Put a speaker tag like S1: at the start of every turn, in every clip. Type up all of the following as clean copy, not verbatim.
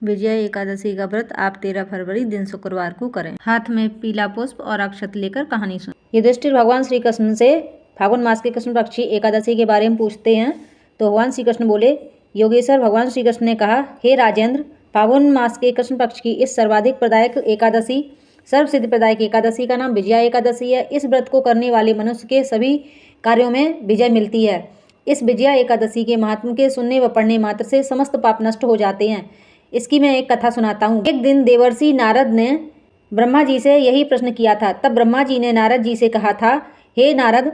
S1: विजया एकादशी का व्रत आप 13 फरवरी दिन शुक्रवार को करें। हाथ में पीला पुष्प और अक्षत लेकर कहानी सुन। युधिष्ठिर भगवान श्री कृष्ण से फागुन मास के कृष्ण पक्षी एकादशी के बारे में पूछते हैं तो भगवान श्री कृष्ण बोले, योगेश्वर भगवान श्री कृष्ण ने कहा, हे राजेंद्र, फागुन मास के कृष्ण पक्ष की इस सर्वाधिक प्रदायक एकादशी, सर्वसिद्धि प्रदायक एकादशी का नाम विजया एकादशी है। इस व्रत को करने वाले मनुष्य के सभी कार्यों में विजय मिलती है। इस विजया एकादशी के महात्म के सुनने व पढ़ने मात्र से समस्त पाप नष्ट हो जाते हैं। इसकी मैं एक कथा सुनाता हूँ। एक दिन देवर्षि नारद ने ब्रह्मा जी से यही प्रश्न किया था। तब ब्रह्मा जी ने नारद जी से कहा था, हे नारद,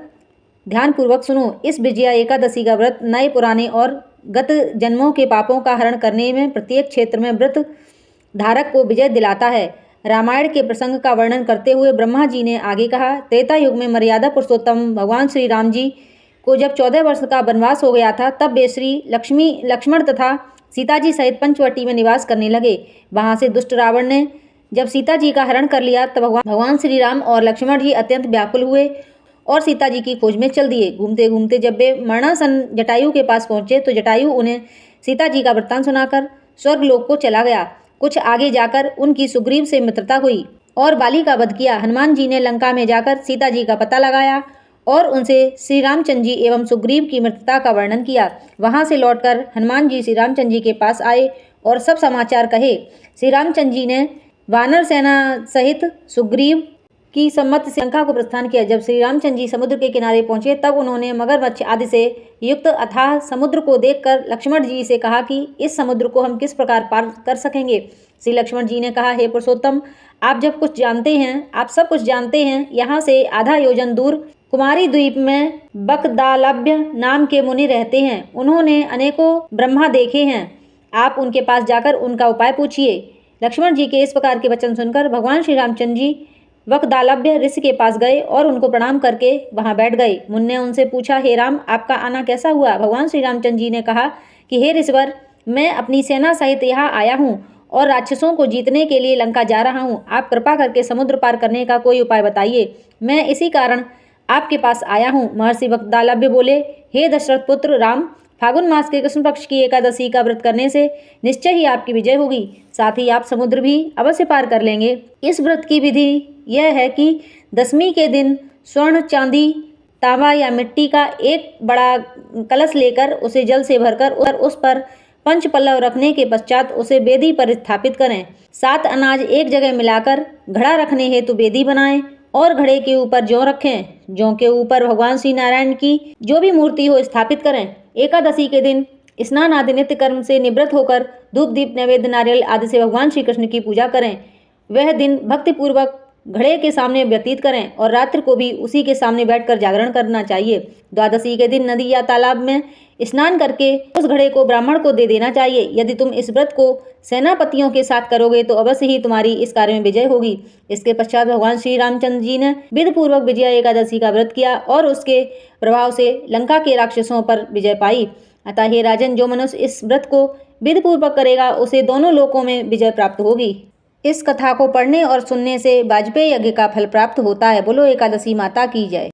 S1: ध्यानपूर्वक सुनो। इस विजया एकादशी का व्रत नए पुराने और गत जन्मों के पापों का हरण करने में प्रत्येक क्षेत्र में व्रत धारक को विजय दिलाता है। रामायण के प्रसंग का वर्णन करते हुए ब्रह्मा जी ने आगे कहा, त्रेता युग में मर्यादा पुरुषोत्तम भगवान श्री राम जी को जब 14 वर्ष का वनवास हो गया था, तब वे श्री लक्ष्मण तथा सीता जी सहित पंचवटी में निवास करने लगे। वहां से दुष्ट रावण ने जब सीता जी का हरण कर लिया, तब भगवान श्री राम और लक्ष्मण जी अत्यंत व्याकुल हुए और सीता जी की खोज में चल दिए। घूमते घूमते जब वे मरणासन जटायु के पास पहुंचे तो जटायु उन्हें सीता जी का वृत्तांत सुनाकर स्वर्गलोक को चला गया। कुछ आगे जाकर उनकी सुग्रीव से मित्रता हुई और बाली का वध किया। हनुमान जी ने लंका में जाकर सीता जी का पता लगाया और उनसे श्री रामचंद्र जी एवं सुग्रीव की मित्रता का वर्णन किया। वहां से लौटकर हनुमान जी श्री रामचंद्र जी के पास आए और सब समाचार कहे। श्री रामचंद्र जी ने वानर सेना सहित सुग्रीव की सम्मति से लंका को प्रस्थान किया। जब श्री रामचंद्र जी समुद्र के किनारे पहुंचे, तब उन्होंने मगरमच्छ आदि से युक्त अथाह समुद्र को देखकर लक्ष्मण जी से कहा कि इस समुद्र को हम किस प्रकार पार कर सकेंगे। श्री लक्ष्मण जी ने कहा, हे पुरुषोत्तम, आप सब कुछ जानते हैं। यहाँ से आधा योजन दूर कुमारी द्वीप में बकदालभ्य नाम के मुनि रहते हैं। उन्होंने अनेकों ब्रह्मा देखे हैं। आप उनके पास जाकर उनका उपाय पूछिए। लक्ष्मण जी के इस प्रकार के वचन सुनकर भगवान श्री रामचंद्र जी बकदालभ्य ऋषि के पास गए और उनको प्रणाम करके वहां बैठ गए। मुनि ने उनसे पूछा, हे राम, आपका आना कैसा हुआ। भगवान श्री रामचंद्र जी ने कहा कि हे ऋषिवर, मैं अपनी सेना सहित यहाँ आया हूँ और राक्षसों को जीतने के लिए लंका जा रहा हूँ। आप कृपा करके समुद्र पार करने का कोई उपाय बताइए। मैं इसी कारण आपके पास आया हूँ। महर्षि बकदालभ्य बोले, हे दशरथ पुत्र राम, फागुन मास के कृष्ण पक्ष की एकादशी का व्रत करने से निश्चय ही आपकी विजय होगी। साथ ही आप समुद्र भी अवश्य पार कर लेंगे। इस व्रत की विधि यह है कि दशमी के दिन स्वर्ण, चांदी, तांबा या मिट्टी का एक बड़ा कलश लेकर उसे जल से भरकर उस पर पंच पल्लव रखने के पश्चात उसे वेदी पर स्थापित करें। 7 अनाज एक जगह मिलाकर घड़ा रखने हेतु वेदी बनाएं और घड़े के ऊपर जौ रखें। जौ के ऊपर भगवान श्री नारायण की जो भी मूर्ति हो स्थापित करें। एकादशी के दिन स्नान आदि नित्य कर्म से निवृत्त होकर धूप, दीप, नैवेद्य, नारियल आदि से भगवान श्री कृष्ण की पूजा करें। वह दिन भक्ति पूर्वक घड़े के सामने व्यतीत करें और रात्रि को भी उसी के सामने बैठकर जागरण करना चाहिए। द्वादशी के दिन नदी या तालाब में स्नान करके उस घड़े को ब्राह्मण को दे देना चाहिए। यदि तुम इस व्रत को सेनापतियों के साथ करोगे तो अवश्य ही तुम्हारी इस कार्य में विजय होगी। इसके पश्चात भगवान श्री रामचंद्र जी ने विधि पूर्वक विजया एकादशी का व्रत किया और उसके प्रभाव से लंका के राक्षसों पर विजय पाई। अतः हे राजन, जो मनुष्य इस व्रत को विधि पूर्वक करेगा उसे दोनों लोकों में विजय प्राप्त होगी। इस कथा को पढ़ने और सुनने से वाजपेयी यज्ञ का फल प्राप्त होता है। बोलो एकादशी माता की जय।